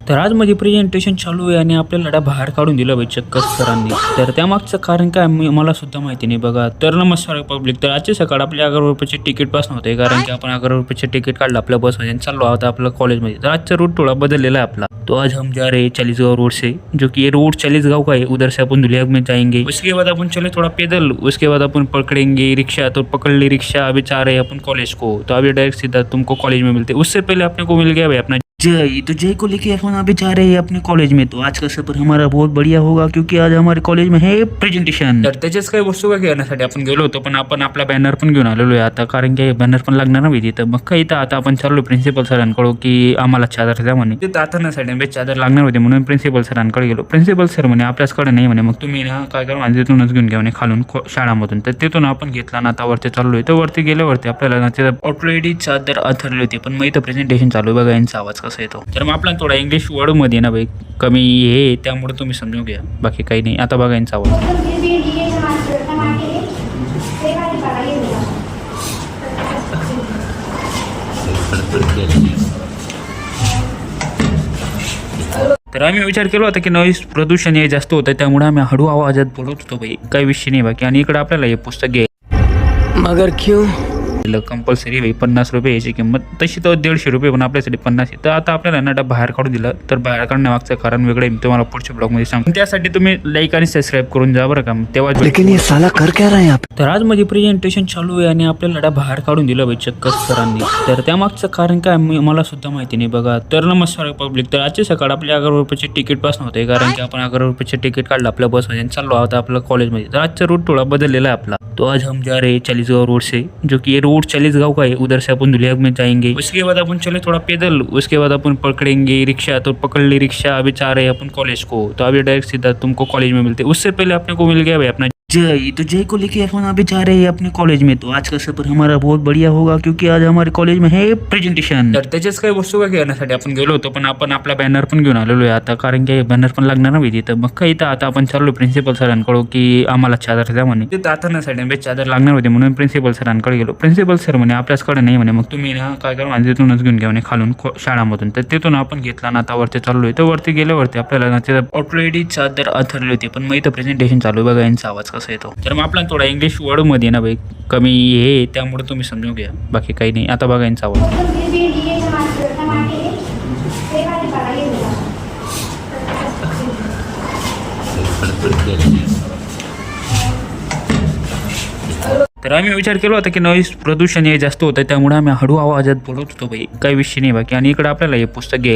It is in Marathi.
तर आज माझी प्रेझेंटेशन चालू आहे आणि आपल्याला बाहेर काढून दिलं बाई चक्क सरांनी. तर त्यामागचं कारण काय मला सुद्धा माहिती नाही बघा. तर नमस्कार पब्लिक. तर आजची सकाळ आपल्या 11 रुपयाचे तिकीट पास नव्हते, कारण की आपण 11 रुपयाचे तिकीट काढलं आपल्या बसमध्ये आणि चाललो आहोत आपल्या कॉलेजमध्ये. तर आजचा रूट थोड़ा बदललेला है अपना. तो आज हम जा रहे हैं चालीसगांव रोड से, जो कि ये रोड चालीसगांव का है. उधर से अपन धुलिया में जाएंगे, उसके बाद अपन चले थोड़ा पैदल, उसके बाद अपन पकड़ेंगे रिक्शा. तो पकड़ ली रिक्शा, अभी जा रहे हैं अपन कॉलेज को. तो अभी डायरेक्ट सीधा तुमको कॉलेज में मिलते. उससे पहले अपने को मिल गया भाई अपना जय. तो जय को लेके अपन अभी जा रहे हैं अपने कॉलेज में. तो आज का सफर हमारा बहुत बढ़िया होगा, क्योंकि आज हमारे कॉलेज में है प्रेझेंटेशन. तर त्याच्याच काही वस्तू काय घेण्यासाठी आपण गेलो होतो, पण आपण आपला बॅनर पण घेऊन आलेलो आहे आता, कारण की बॅनर पण लागणार ना माहिती. तर मग काही तर आता आपण चाललो प्रिन्सिपल सरांकडे की आम्हाला चादर द्या म्हणे. ते आता नसायला चादर लागणार होते, म्हणून प्रिन्सिपल सरांकडे गेलो. प्रिन्सिपल सर म्हणे आपल्याचकडे नाही म्हणे. मग तुम्ही ना काय करा, तिथूनच घेऊन घ्या म्हणे खालून शाळामधून. तर तिथून आपण घेतला ना, आता वरती चाललोय. तर वरती गेल्यावरती आपल्याला ना तिथं ऑलरेडी चादर अथरली होती, पण मग इथं प्रेझेंटेशन चालू आहे बघा. यांचा आवाज कसा येतो तर मग आपला थोडा इंग्लिश वर्डमध्ये ना भाई कमी हे, त्यामुळे तुम्ही समजून घ्या, बाकी काही नाही. आता बघा यांचा आवाज. तर आम्ही विचार केला होता की नॉईज प्रदूषण हे जास्त होतं, त्यामुळे आम्ही हळू आवाजात बोलत होतो भाई, काही विषय नाही बाकी. आणि इकडे आपल्याला हे पुस्तक घे मगर क्यों कंपल्सरी भाई. 50 रुपये याची किंमत, तशी तर 150 रुपये, पण आपल्यासाठी 50 आहे. तर आता आपल्याला ना बाहेर काढून दिलं. तर बाहेर काढण्यामागचं कारण वेगळं आहे, मी तुम्हाला पुढच्या ब्लॉगमध्ये सांगतो. त्यासाठी तुम्ही लाईक आणि सबस्क्राईब करून जा बरं का. तेव्हा लेकिन ये साला कर क्या रहा है यहाँ पे? तर आज माझी प्रेझेंटेशन चालू आहे आणि आपल्याला बाहेर काढून दिलं बाई चक्क सरांनी. तर त्यामागचं कारण काय मला सुद्धा माहिती नाही बघा. तर नमस्कार पब्लिक. तर आजची सकाळ आपल्या 11 रुपयाचे तिकीट पास नव्हते, कारण की आपण 11 रुपयाचे तिकीट काढलं आपल्या बसमध्ये आणि चाललो आहोत आपल्या कॉलेजमध्ये. तर आजचा रूट थोड़ा बदललेला है अपना. तो आज हम जा रहे हैं चालीसगांव रोड से, जो कि ये रोड चालीसगांव का है. उधर से अपन धुलिया में जाएंगे, उसके बाद अपन चले थोड़ा पैदल, उसके बाद अपन पकड़ेंगे रिक्शा. तो पकड़ ली रिक्शा, अभी जा रहे हैं अपन कॉलेज को. तो अभी डायरेक्ट सीधा तुमको कॉलेज में मिलते. उससे पहले अपने को मिल गया भाई अपना जय. तो जय को लेके अपन अभी जा रहे हैं अपने कॉलेज में. तो आज का सफर हमारा बहुत बढ़िया होगा, क्योंकि आज हमारे कॉलेज में है प्रेझेंटेशन. तर त्याच्याच काही वस्तू काय घेण्यासाठी आपण गेलो होतो, पण आपण आपला बॅनर पण घेऊन आलेलो आहे आता, कारण की बॅनर पण लागणार ना माहिती. तर मग काही तर आता आपण चाललो प्रिन्सिपल सरांकडे की आम्हाला चादर द्या म्हणे. ते आता नसायला चादर लागणार होते, म्हणून प्रिन्सिपल सरांकडे गेलो. प्रिन्सिपल सर म्हणे आपल्याचकडे नाही म्हणे. मग तुम्ही ना काय करा, तिथूनच घेऊन घ्या म्हणे खालून शाळामधून. तर तिथून आपण घेतला ना, आता वरती चाललोय. तर वरती गेल्यावरती आपल्याला ना तिथं ऑलरेडी चादर अथरली होती, पण मग इथं प्रेझेंटेशन चालू आहे बघा. यांचा आवाज कसा येतो तर मग आपला थोडा इंग्लिश वर्डमध्ये ना भाई कमी हे, त्यामुळे तुम्ही समजून घ्या, बाकी काही नाही. आता बघा यांचा आवाज. तर आम्ही विचार केला होता की नॉईज प्रदूषण हे जास्त होतं, त्यामुळे आम्ही हळू आवाजात बोलत होतो भाई, काही विषय नाही बाकी. आणि इकडे आपल्याला हे पुस्तक घे